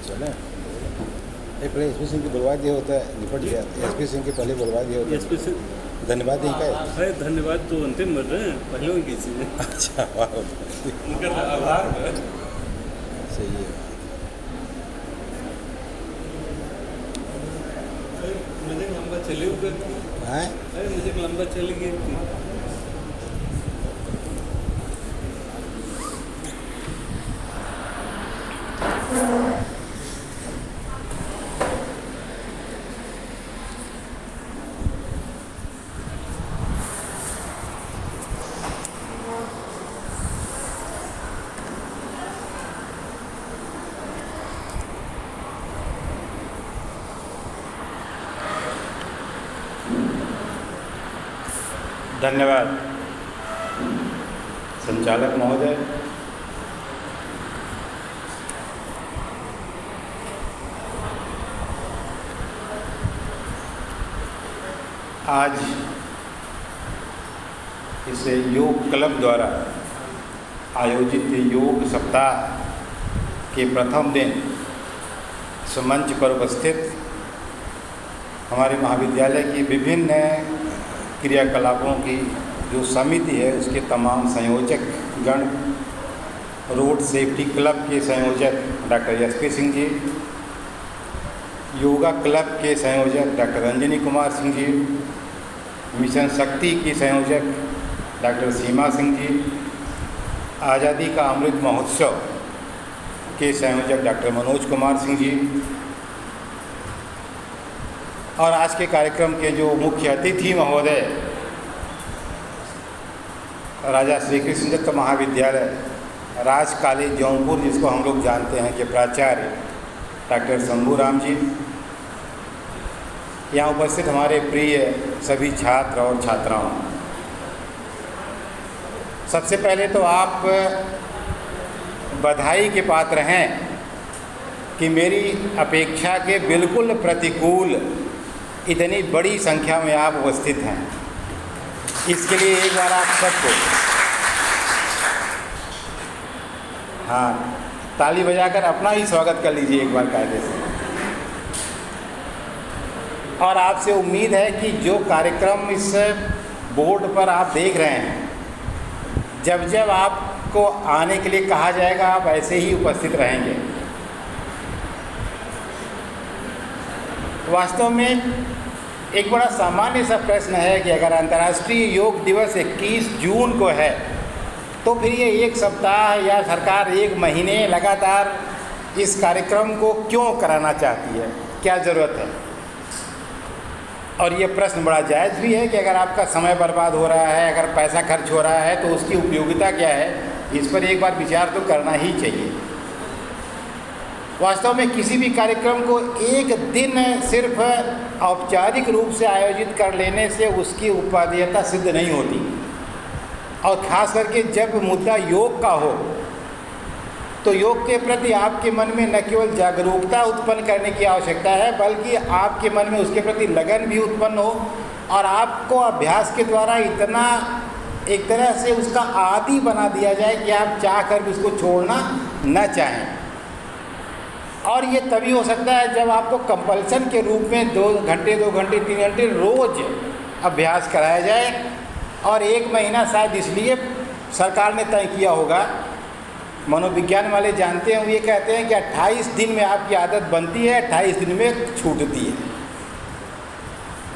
चले एक पहले एसपी सिंह की बुलवा दिया होता है, निपट गया। एसपी सिंह के पहले बुलवा दिया होता है। एसपी सिंह धन्यवाद नहीं का है, धन्यवाद तो अंतिम मर रहे हैं, पहले उनकी चीज़ है। अच्छा, वाह, उनका आभार है। सही है। मुझे लंबा चले हुए हैं? मुझे लंबा चल गई। धन्यवाद संचालक महोदय। आज इस योग क्लब द्वारा आयोजित योग सप्ताह के प्रथम दिन मंच पर उपस्थित हमारे महाविद्यालय की विभिन्न क्रियाकलापों की जो समिति है उसके तमाम संयोजक गण, रोड सेफ्टी क्लब के संयोजक doctor SP Singh ji, yoga club के संयोजक डॉक्टर रंजनी कुमार सिंह जी, मिशन शक्ति की संयोजक डॉक्टर सीमा सिंह जी, आज़ादी का अमृत महोत्सव के संयोजक डॉक्टर मनोज कुमार सिंह जी, और आज के कार्यक्रम के जो मुख्य अतिथि महोदय राजा श्री कृष्ण दत्त महाविद्यालय राज कॉलेज जौनपुर, जिसको हम लोग जानते हैं कि प्राचार्य डॉक्टर शंभू राम जी, यहाँ उपस्थित हमारे प्रिय सभी छात्र और छात्राओं, सबसे पहले तो आप बधाई के पात्र हैं कि मेरी अपेक्षा के बिल्कुल प्रतिकूल इतनी बड़ी संख्या में आप उपस्थित हैं। इसके लिए एक बार आप सबको ताली बजाकर अपना ही स्वागत कर लीजिए एक बार कायदे से। और आपसे उम्मीद है कि जो कार्यक्रम इस बोर्ड पर आप देख रहे हैं, जब जब आपको आने के लिए कहा जाएगा आप ऐसे ही उपस्थित रहेंगे। वास्तव में एक बड़ा सामान्य सा प्रश्न है कि अगर अंतर्राष्ट्रीय योग दिवस 21 जून को है तो फिर ये एक सप्ताह या सरकार एक महीने लगातार इस कार्यक्रम को क्यों कराना चाहती है, क्या ज़रूरत है। और ये प्रश्न बड़ा जायज़ भी है कि अगर आपका समय बर्बाद हो रहा है, अगर पैसा खर्च हो रहा है तो उसकी उपयोगिता क्या है, इस पर एक बार विचार तो करना ही चाहिए। वास्तव में किसी भी कार्यक्रम को एक दिन सिर्फ औपचारिक रूप से आयोजित कर लेने से उसकी उपादेयता सिद्ध नहीं होती, और ख़ास करके जब मुद्दा योग का हो तो योग के प्रति आपके मन में न केवल जागरूकता उत्पन्न करने की आवश्यकता है, बल्कि आपके मन में उसके प्रति लगन भी उत्पन्न हो और आपको अभ्यास के द्वारा इतना एक तरह से उसका आदी बना दिया जाए कि आप चाह कर भी उसको छोड़ना न चाहें। और ये तभी हो सकता है जब आपको कंपल्सन के रूप में 2 घंटे 2 घंटे 3 घंटे रोज़ अभ्यास कराया जाए। और 1 महीना शायद इसलिए सरकार ने तय किया होगा, मनोविज्ञान वाले जानते हैं, वो ये कहते हैं कि 28 दिन में आपकी आदत बनती है, 28 दिन में छूटती है।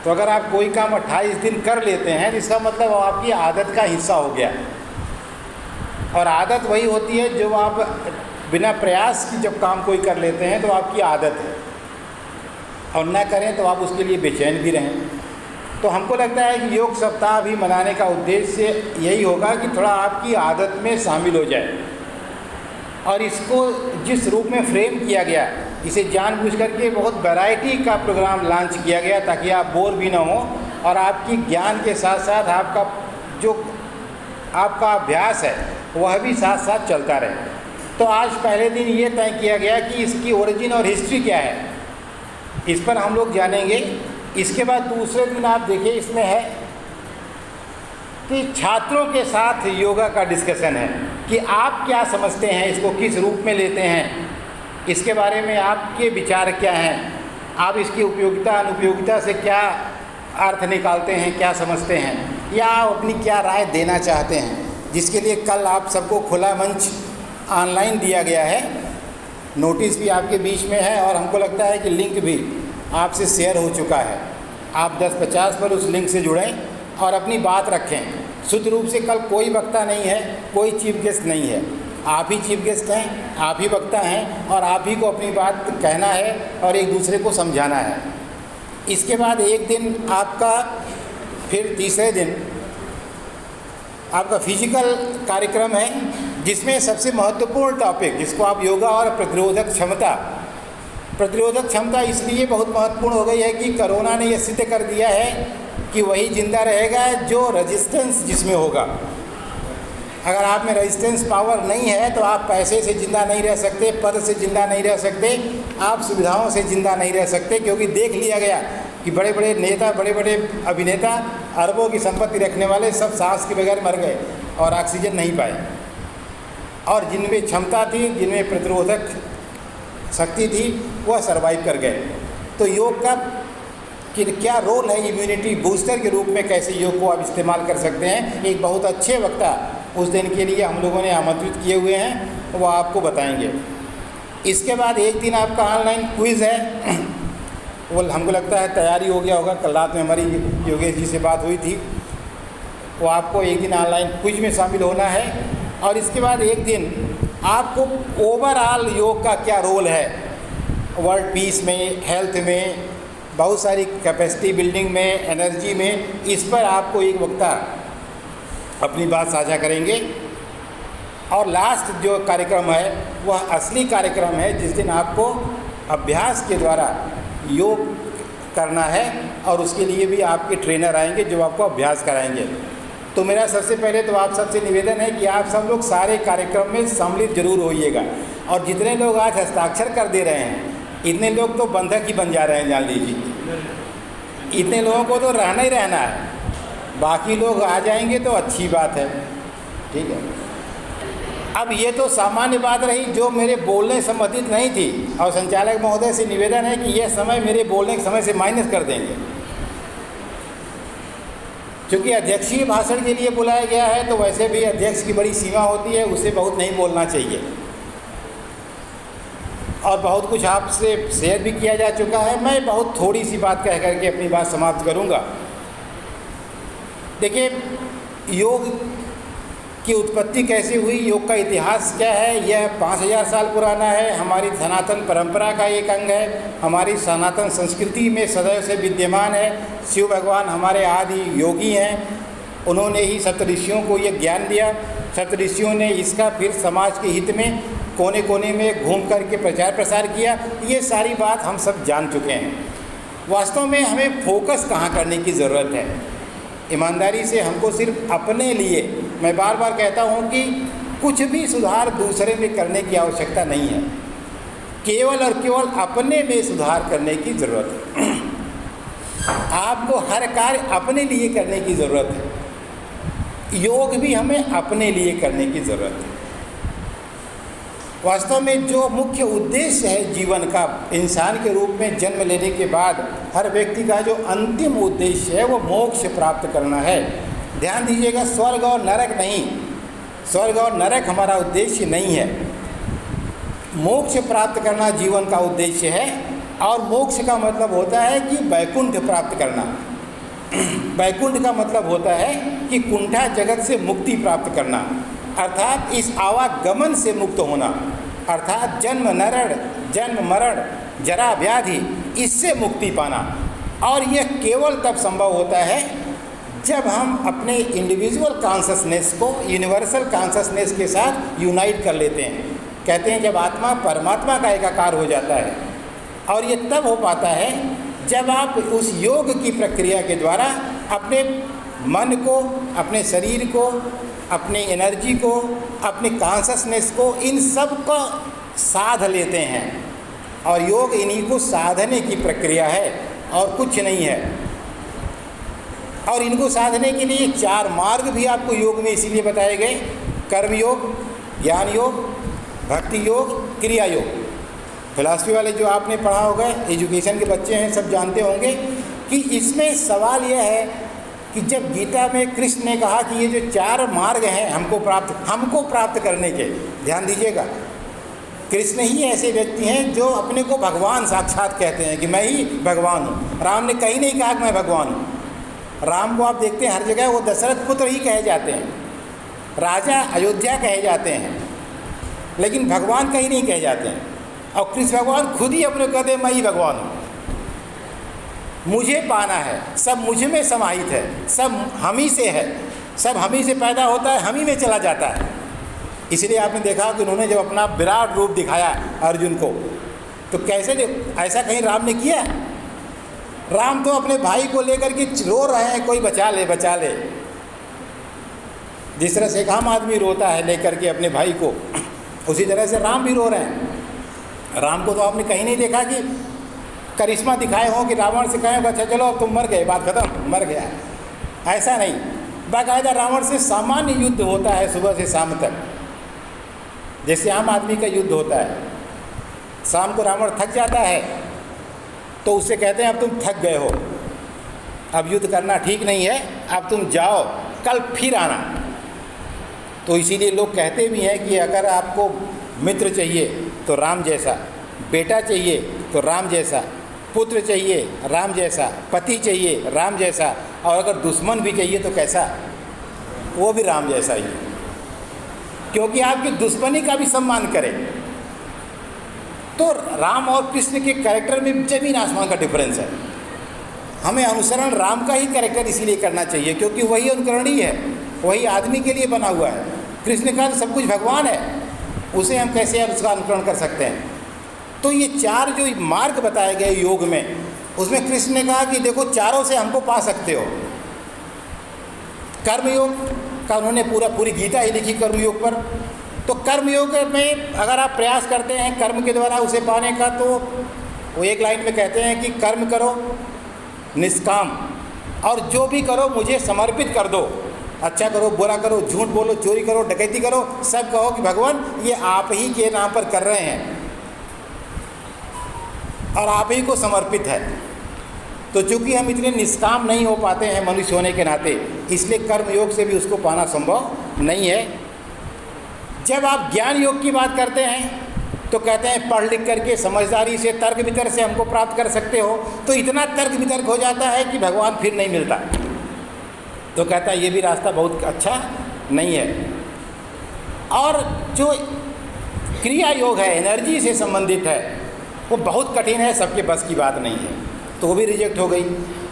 तो अगर आप कोई काम 28 दिन कर लेते हैं, इसका मतलब वो आपकी आदत का हिस्सा हो गया। और आदत वही होती है जो आप बिना प्रयास की जब काम कोई कर लेते हैं तो आपकी आदत है, और न करें तो आप उसके लिए बेचैन भी रहें। तो हमको लगता है कि योग सप्ताह भी मनाने का उद्देश्य यही होगा कि थोड़ा आपकी आदत में शामिल हो जाए। और इसको जिस रूप में फ्रेम किया गया, इसे जानबूझ करके बहुत वैरायटी का प्रोग्राम लॉन्च किया गया ताकि आप बोर भी ना हो और आपकी ज्ञान के साथ साथ आपका जो आपका अभ्यास है वह भी साथ साथ चलता रहे। तो आज पहले दिन ये तय किया गया कि इसकी ओरिजिन और हिस्ट्री क्या है, इस पर हम लोग जानेंगे। इसके बाद दूसरे दिन आप देखिए इसमें है कि छात्रों के साथ योगा का डिस्कशन है कि आप क्या समझते हैं, इसको किस रूप में लेते हैं, इसके बारे में आपके विचार क्या हैं, आप इसकी उपयोगिता अनुपयोगिता से क्या अर्थ निकालते हैं, क्या समझते हैं, या आप अपनी क्या राय देना चाहते हैं, जिसके लिए कल आप सबको खुला मंच ऑनलाइन दिया गया है। नोटिस भी आपके बीच में है और हमको लगता है कि लिंक भी आपसे शेयर हो चुका है। आप 10-50 पर उस लिंक से जुड़ें और अपनी बात रखें। शुद्ध रूप से कल कोई वक्ता नहीं है, कोई चीफ गेस्ट नहीं है, आप ही चीफ गेस्ट हैं, आप ही वक्ता हैं और आप ही को अपनी बात कहना है और एक दूसरे को समझाना है। इसके बाद एक दिन आपका, फिर तीसरे दिन आपका फिजिकल कार्यक्रम है, जिसमें सबसे महत्वपूर्ण टॉपिक, जिसको आप योगा और प्रतिरोधक क्षमता इसलिए बहुत महत्वपूर्ण हो गई है कि कोरोना ने यह सिद्ध कर दिया है कि वही जिंदा रहेगा जो रेजिस्टेंस जिसमें होगा। अगर आप में रेजिस्टेंस पावर नहीं है तो आप पैसे से ज़िंदा नहीं रह सकते, पद से ज़िंदा नहीं रह सकते, आप सुविधाओं से ज़िंदा नहीं रह सकते, क्योंकि देख लिया गया कि बड़े बड़े नेता, बड़े बड़े अभिनेता, अरबों की संपत्ति रखने वाले सब सांस के बगैर मर गए और ऑक्सीजन नहीं पाए। और जिनमें क्षमता थी, जिनमें प्रतिरोधक शक्ति थी, वह सर्वाइव कर गए। तो योग का कि क्या रोल है इम्यूनिटी बूस्टर के रूप में, कैसे योग को आप इस्तेमाल कर सकते हैं, एक बहुत अच्छे वक्ता उस दिन के लिए हम लोगों ने आमंत्रित किए हुए हैं, वो आपको बताएंगे। इसके बाद एक दिन आपका ऑनलाइन क्विज़ है, वो हमको लगता है तैयारी हो गया होगा, कल रात में हमारी योगेश जी से बात हुई थी, वो आपको एक दिन ऑनलाइन क्विज में शामिल होना है। और इसके बाद एक दिन आपको ओवरऑल योग का क्या रोल है वर्ल्ड पीस में, हेल्थ में, बहुत सारी कैपेसिटी बिल्डिंग में, एनर्जी में, इस पर आपको एक वक्ता अपनी बात साझा करेंगे। और लास्ट जो कार्यक्रम है वह असली कार्यक्रम है, जिस दिन आपको अभ्यास के द्वारा योग करना है और उसके लिए भी आपके ट्रेनर आएंगे जो आपको अभ्यास कराएंगे। तो मेरा सबसे पहले तो आप सबसे निवेदन है कि आप सब लोग सारे कार्यक्रम में सम्मिलित जरूर होइएगा। और जितने लोग आज हस्ताक्षर कर दे रहे हैं, इतने लोग तो बंधक ही बन जा रहे हैं, जान लीजिए। इतने लोगों को तो रहना ही रहना है, बाकी लोग आ जाएंगे तो अच्छी बात है, ठीक है। अब ये तो सामान्य बात रही जो मेरे बोलने संबंधित नहीं थी, और संचालक महोदय से निवेदन है कि यह समय मेरे बोलने के समय से माइनस कर देंगे, क्योंकि अध्यक्षीय भाषण के लिए बुलाया गया है, तो वैसे भी अध्यक्ष की बड़ी सीमा होती है, उसे बहुत नहीं बोलना चाहिए। और बहुत कुछ आपसे शेयर भी किया जा चुका है, मैं बहुत थोड़ी सी बात कह करके अपनी बात समाप्त करूंगा। देखिए, योग की उत्पत्ति कैसे हुई, योग का इतिहास क्या है, यह 5000 साल पुराना है, हमारी सनातन परंपरा का एक अंग है, हमारी सनातन संस्कृति में सदैव से विद्यमान है। शिव भगवान हमारे आदि योगी हैं, उन्होंने ही सप्तऋषियों को ये ज्ञान दिया। सप्तऋषियों ने इसका फिर समाज के हित में कोने कोने में घूम करके प्रचार प्रसार किया। ये सारी बात हम सब जान चुके हैं। वास्तव में हमें फोकस कहाँ करने की ज़रूरत है, ईमानदारी से हमको सिर्फ अपने लिए, मैं बार बार कहता हूँ कि कुछ भी सुधार दूसरे में करने की आवश्यकता नहीं है, केवल और केवल अपने में सुधार करने की ज़रूरत है। आपको हर कार्य अपने लिए करने की ज़रूरत है, योग भी हमें अपने लिए करने की ज़रूरत है। वास्तव में जो मुख्य उद्देश्य है जीवन का, इंसान के रूप में जन्म लेने के बाद हर व्यक्ति का जो अंतिम उद्देश्य है वो मोक्ष प्राप्त करना है। ध्यान दीजिएगा, स्वर्ग और नरक नहीं, स्वर्ग और नरक हमारा उद्देश्य नहीं है। मोक्ष प्राप्त करना जीवन का उद्देश्य है, और मोक्ष का मतलब होता है कि वैकुंठ प्राप्त करना। वैकुंठ का मतलब होता है कि कुंठा जगत से मुक्ति प्राप्त करना, अर्थात इस आवागमन से मुक्त होना, अर्थात जन्म मरण जरा व्याधि, इससे मुक्ति पाना। और यह केवल तब संभव होता है जब हम अपने इंडिविजुअल कॉन्शसनेस को यूनिवर्सल कॉन्शसनेस के साथ यूनाइट कर लेते हैं। कहते हैं जब आत्मा परमात्मा का एकाकार हो जाता है, और ये तब हो पाता है जब आप उस योग की प्रक्रिया के द्वारा अपने मन को, अपने शरीर को, अपनी एनर्जी को, अपने कॉन्शसनेस को, इन सब को साध लेते हैं। और योग इन्हीं को साधने की प्रक्रिया है और कुछ नहीं है। और इनको साधने के लिए 4 मार्ग भी आपको योग में इसीलिए बताए गए, कर्म योग, ज्ञान योग, भक्ति योग, क्रिया योग। फिलॉसफी वाले जो आपने पढ़ा होगा, एजुकेशन के बच्चे हैं, सब जानते होंगे कि इसमें सवाल यह है कि जब गीता में कृष्ण ने कहा कि ये जो 4 मार्ग हैं हमको प्राप्त करने के, ध्यान दीजिएगा, कृष्ण ही ऐसे व्यक्ति हैं जो अपने को भगवान साक्षात कहते हैं कि मैं ही भगवान हूँ। राम ने कहीं नहीं कहा कि मैं भगवान हूँ। राम को आप देखते हैं हर जगह वो दशरथ पुत्र ही कहे जाते हैं, राजा अयोध्या कहे जाते हैं, लेकिन भगवान कहीं नहीं कहे जाते हैं। और कृष्ण भगवान खुद ही अपने कहते हैं मैं ही भगवान हूँ, मुझे पाना है, सब मुझ में समाहित है, सब हम ही से है, सब हम ही से पैदा होता है, हम ही में चला जाता है। इसलिए आपने देखा कि उन्होंने जब अपना विराट रूप दिखाया अर्जुन को, तो कैसे ऐसा कहीं राम ने किया? राम तो अपने भाई को लेकर के रो रहे हैं, कोई बचा ले बचा ले। जिस तरह से एक आम आदमी रोता है लेकर के अपने भाई को, उसी तरह से राम भी रो रहे हैं। राम को तो आपने कहीं नहीं देखा कि करिश्मा दिखाए हो कि रावण से कहें अच्छा चलो अब तुम मर गए, बात खत्म, मर गया, ऐसा नहीं। बाकायदा रावण से सामान्य युद्ध होता है सुबह से शाम तक, जैसे आम आदमी का युद्ध होता है। शाम को रावण थक जाता है तो उससे कहते हैं अब तुम थक गए हो, अब युद्ध करना ठीक नहीं है, अब तुम जाओ, कल फिर आना। तो इसीलिए लोग कहते भी हैं कि अगर आपको मित्र चाहिए तो राम जैसा, बेटा चाहिए तो राम जैसा, पुत्र चाहिए राम जैसा, पति चाहिए राम जैसा, और अगर दुश्मन भी चाहिए तो कैसा, वो भी राम जैसा ही, क्योंकि आपकी दुश्मनी का भी सम्मान करें। तो राम और कृष्ण के कैरेक्टर में जमीन आसमान का डिफरेंस है। हमें अनुसरण राम का ही कैरेक्टर इसीलिए करना चाहिए क्योंकि वही अनुकरणीय है, वही आदमी के लिए बना हुआ है। कृष्ण का तो सब कुछ भगवान है, उसे हम कैसे उसका अनुकरण कर सकते हैं? तो ये 4 जो मार्ग बताए गए योग में, उसमें कृष्ण ने कहा कि देखो चारों से हमको पा सकते हो। कर्मयोग का उन्होंने पूरी गीता ही लिखी कर्मयोग पर। तो कर्मयोग में अगर आप प्रयास करते हैं कर्म के द्वारा उसे पाने का, तो वो एक लाइन में कहते हैं कि कर्म करो निष्काम, और जो भी करो मुझे समर्पित कर दो। अच्छा करो, बुरा करो, झूठ बोलो, चोरी करो, डकैती करो, सब कहो कि भगवान ये आप ही के नाम पर कर रहे हैं और आप ही को समर्पित है। तो चूँकि हम इतने निष्काम नहीं हो पाते हैं मनुष्य होने के नाते, इसलिए कर्म योग से भी उसको पाना संभव नहीं है। जब आप ज्ञान योग की बात करते हैं तो कहते हैं पढ़ लिख करके समझदारी से तर्क वितर्क से हमको प्राप्त कर सकते हो। तो इतना तर्क वितर्क हो जाता है कि भगवान फिर नहीं मिलता। तो कहता है ये भी रास्ता बहुत अच्छा नहीं है। और जो क्रिया योग है, एनर्जी से संबंधित है, वो बहुत कठिन है, सबके बस की बात नहीं है, तो वो भी रिजेक्ट हो गई।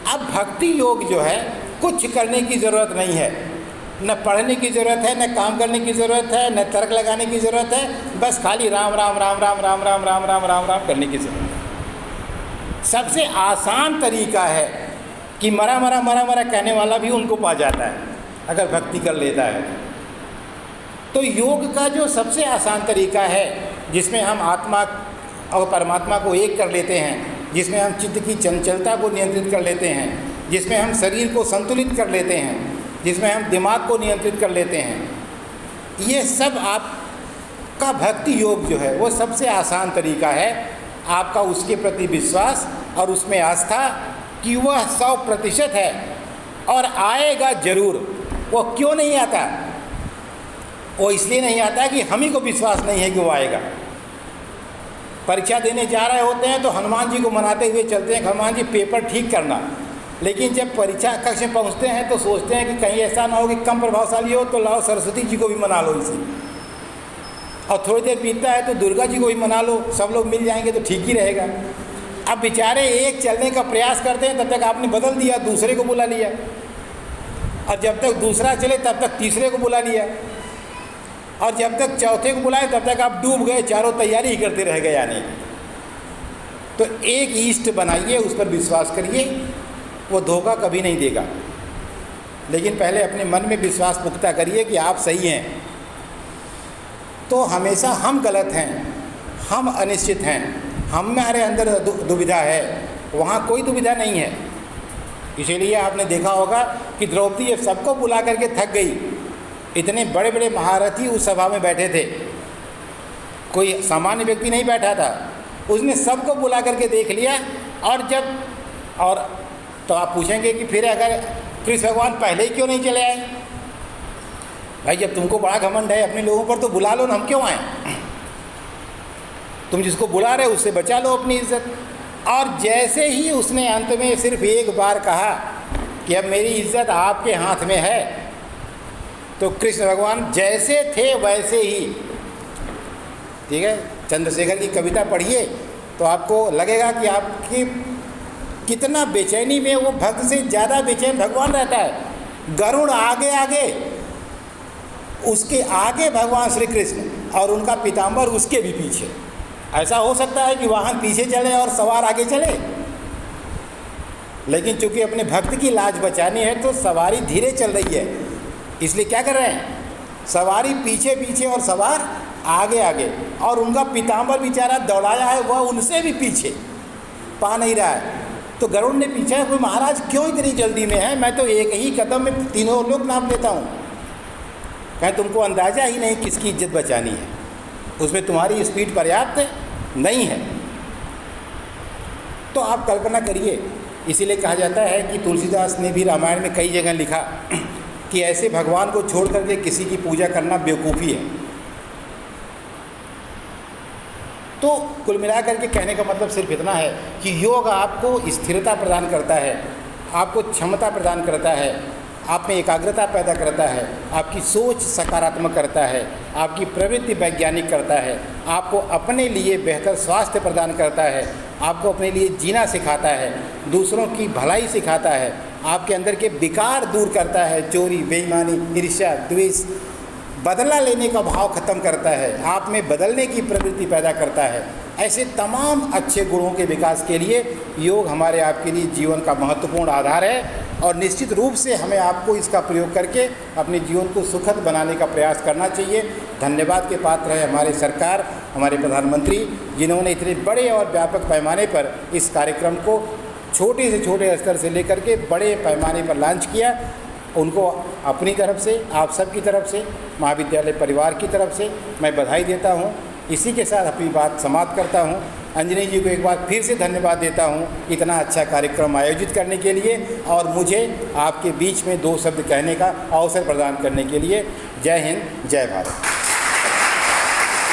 अब भक्ति योग जो है, कुछ करने की ज़रूरत नहीं है, न पढ़ने की ज़रूरत है, न काम करने की ज़रूरत है, न तर्क लगाने की ज़रूरत है, बस खाली राम राम राम राम राम राम राम राम राम राम करने की ज़रूरत है। सबसे आसान तरीका है कि मरा मरा मरा मरा कहने वाला भी उनको पा जाता है अगर भक्ति कर लेता है। तो योग का जो सबसे आसान तरीका है, जिसमें हम आत्मा और परमात्मा को एक कर लेते हैं, जिसमें हम चित्त की चंचलता को नियंत्रित कर लेते हैं, जिसमें हम शरीर को संतुलित कर लेते हैं, जिसमें हम दिमाग को नियंत्रित कर लेते हैं, ये सब आपका भक्ति योग जो है वो सबसे आसान तरीका है। आपका उसके प्रति विश्वास और उसमें आस्था कि वह 100% है और आएगा ज़रूर। वो क्यों नहीं आता? वो इसलिए नहीं आता कि हम ही को विश्वास नहीं है कि वो आएगा। परीक्षा देने जा रहे होते हैं तो हनुमान जी को मनाते हुए चलते हैं, हनुमान जी पेपर ठीक करना, लेकिन जब परीक्षा कक्ष में पहुंचते हैं तो सोचते हैं कि कहीं ऐसा ना हो कि कम प्रभावशाली हो, तो लाओ सरस्वती जी को भी मना लो इसी, और थोड़ी देर बीतता है तो दुर्गा जी को भी मना लो, सब लोग मिल जाएंगे तो ठीक ही रहेगा। अब बेचारे एक चलने का प्रयास करते हैं, तब तक आपने बदल दिया, दूसरे को बुला लिया, और जब तक दूसरा चले तब तक तीसरे को बुला लिया, और जब तक चौथे को बुलाए तब तक आप डूब गए, चारों तैयारी ही करते रह गए आने की। तो एक ईष्ट बनाइए, उस पर विश्वास करिए, वो धोखा कभी नहीं देगा। लेकिन पहले अपने मन में विश्वास पुख्ता करिए कि आप सही हैं। तो हमेशा हम गलत हैं, हम अनिश्चित हैं, हमारे अंदर दुविधा है, वहाँ कोई दुविधा नहीं है। इसीलिए आपने देखा होगा कि द्रौपदी ये सबको बुला करके थक गई। इतने बड़े बड़े महारथी उस सभा में बैठे थे, कोई सामान्य व्यक्ति नहीं बैठा था। उसने सबको बुला करके देख लिया। और तो आप पूछेंगे कि फिर अगर कृष्ण भगवान पहले ही क्यों नहीं चले आए? भाई जब तुमको बड़ा घमंड है अपने लोगों पर तो बुला लो ना, हम क्यों आए? तुम जिसको बुला रहे हो उससे बचा लो अपनी इज्जत। और जैसे ही उसने अंत में सिर्फ एक बार कहा कि अब मेरी इज्जत आपके हाथ में है, तो कृष्ण भगवान जैसे थे वैसे ही, ठीक है, चंद्रशेखर की कविता पढ़िए तो आपको लगेगा कि आपकी कितना बेचैनी में वो भक्त से ज़्यादा बेचैन भगवान रहता है। गरुड़ आगे आगे, उसके आगे भगवान श्री कृष्ण और उनका पीताम्बर उसके भी पीछे। ऐसा हो सकता है कि वाहन पीछे चले और सवार आगे चले, लेकिन चूंकि अपने भक्त की लाज बचानी है तो सवारी धीरे चल रही है। इसलिए क्या कर रहे हैं, सवारी पीछे पीछे और सवार आगे आगे, और उनका पीताम्बर बेचारा दौड़ाया है वह उनसे भी पीछे, पा नहीं रहा है। तो गरुड़ ने पूछा कोई महाराज क्यों इतनी जल्दी में है, मैं तो एक ही कदम में तीनों लोग नाप लेता हूँ। कहें तुमको अंदाज़ा ही नहीं किसकी इज्जत बचानी है, उसमें तुम्हारी स्पीड पर्याप्त नहीं है। तो आप कल्पना करिए, इसीलिए कहा जाता है कि तुलसीदास ने भी रामायण में कई जगह लिखा कि ऐसे भगवान को छोड़ करके किसी की पूजा करना बेवकूफ़ी है। तो कुल मिलाकर के कहने का मतलब सिर्फ इतना है कि योग आपको स्थिरता प्रदान करता है, आपको क्षमता प्रदान करता है, आप में एकाग्रता पैदा करता है, आपकी सोच सकारात्मक करता है, आपकी प्रवृत्ति वैज्ञानिक करता है, आपको अपने लिए बेहतर स्वास्थ्य प्रदान करता है, आपको अपने लिए जीना सिखाता है, दूसरों की भलाई सिखाता है, आपके अंदर के विकार दूर करता है, चोरी, बेईमानी, ईर्ष्या, द्वेष, बदला लेने का भाव खत्म करता है, आप में बदलने की प्रवृत्ति पैदा करता है। ऐसे तमाम अच्छे गुणों के विकास के लिए योग हमारे आपके लिए जीवन का महत्वपूर्ण आधार है, और निश्चित रूप से हमें आपको इसका प्रयोग करके अपने जीवन को सुखद बनाने का प्रयास करना चाहिए। धन्यवाद के पात्र है हमारे सरकार, हमारे प्रधानमंत्री, जिन्होंने इतने बड़े और व्यापक पैमाने पर इस कार्यक्रम को छोटे से छोटे स्तर से लेकर के बड़े पैमाने पर लॉन्च किया। उनको अपनी तरफ से, आप सब की तरफ से, महाविद्यालय परिवार की तरफ से मैं बधाई देता हूँ। इसी के साथ अपनी बात समाप्त करता हूँ। अंजनी जी को एक बार फिर से धन्यवाद देता हूँ इतना अच्छा कार्यक्रम आयोजित करने के लिए और मुझे आपके बीच में 2 शब्द कहने का अवसर प्रदान करने के लिए। जय हिंद, जय भारत।